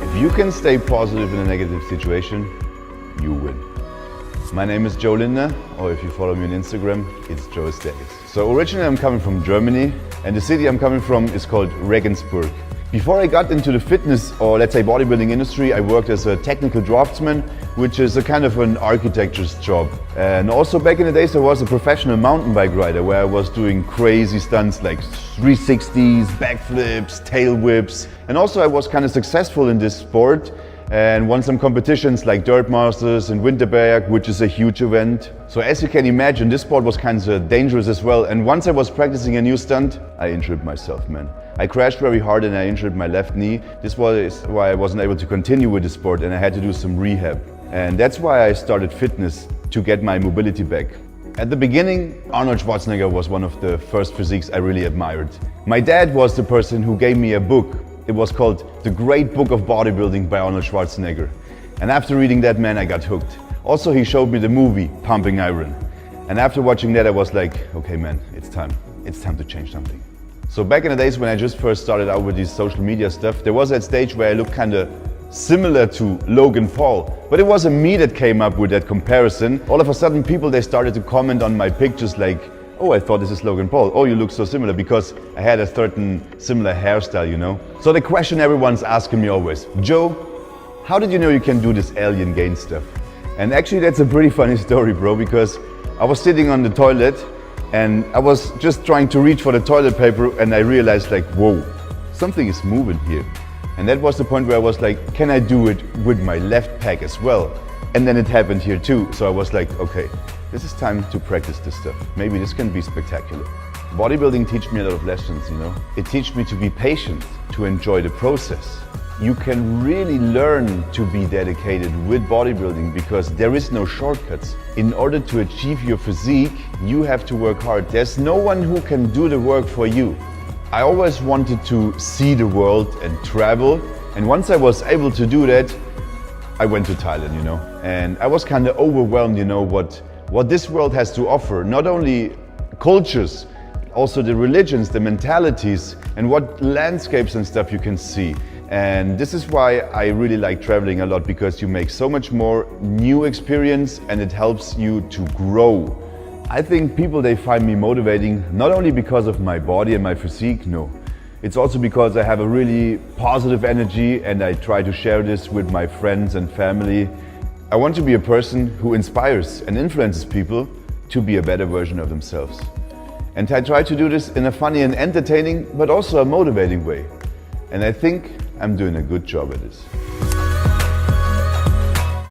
If you can stay positive in a negative situation, you win. My name is Jo Lindner, or if you follow me on Instagram, it's Jo Aesthetics. So originally I'm coming from Germany, and the city I'm coming from is called Regensburg. Before I got into the fitness, or let's say bodybuilding industry, I worked as a technical draftsman, which is a kind of an architecture's job. And also back in the days I was a professional mountain bike rider where I was doing crazy stunts like 360s, backflips, tail whips. And also I was kind of successful in this sport and won some competitions like Dirt Masters and Winterberg, which is a huge event. So as you can imagine, this sport was kind of dangerous as well. And once I was practicing a new stunt, I injured myself, man. I crashed very hard and I injured my left knee. This was why I wasn't able to continue with the sport and I had to do some rehab. And that's why I started fitness, to get my mobility back. At the beginning, Arnold Schwarzenegger was one of the first physiques I really admired. My dad was the person who gave me a book. It was called The Great Book of Bodybuilding by Arnold Schwarzenegger. And after reading that, man, I got hooked. Also, he showed me the movie Pumping Iron. And after watching that, I was like, okay, man, it's time. It's time to change something. So back in the days when I just first started out with this social media stuff, there was that stage where I looked kind of similar to Logan Paul. But it wasn't me that came up with that comparison. All of a sudden, people, they started to comment on my pictures like, oh, I thought this is Logan Paul. Oh, you look so similar, because I had a certain similar hairstyle, you know? So the question everyone's asking me always, Joe, how did you know you can do this alien gain stuff? And actually that's a pretty funny story, bro, because I was sitting on the toilet and I was just trying to reach for the toilet paper and I realized like, whoa, something is moving here. And that was the point where I was like, can I do it with my left pec as well? And then it happened here too. So I was like, okay, this is time to practice this stuff. Maybe this can be spectacular. Bodybuilding teach me a lot of lessons, you know. It teach me to be patient, to enjoy the process. You can really learn to be dedicated with bodybuilding because there is no shortcuts. In order to achieve your physique, you have to work hard. There's no one who can do the work for you. I always wanted to see the world and travel. And once I was able to do that, I went to Thailand, you know. And I was kind of overwhelmed, you know, what this world has to offer. Not only cultures, also the religions, the mentalities, and what landscapes and stuff you can see. And this is why I really like traveling a lot, because you make so much more new experience and it helps you to grow. I think people, they find me motivating not only because of my body and my physique, no. It's also because I have a really positive energy and I try to share this with my friends and family. I want to be a person who inspires and influences people to be a better version of themselves. And I try to do this in a funny and entertaining, but also a motivating way. And I think I'm doing a good job at this.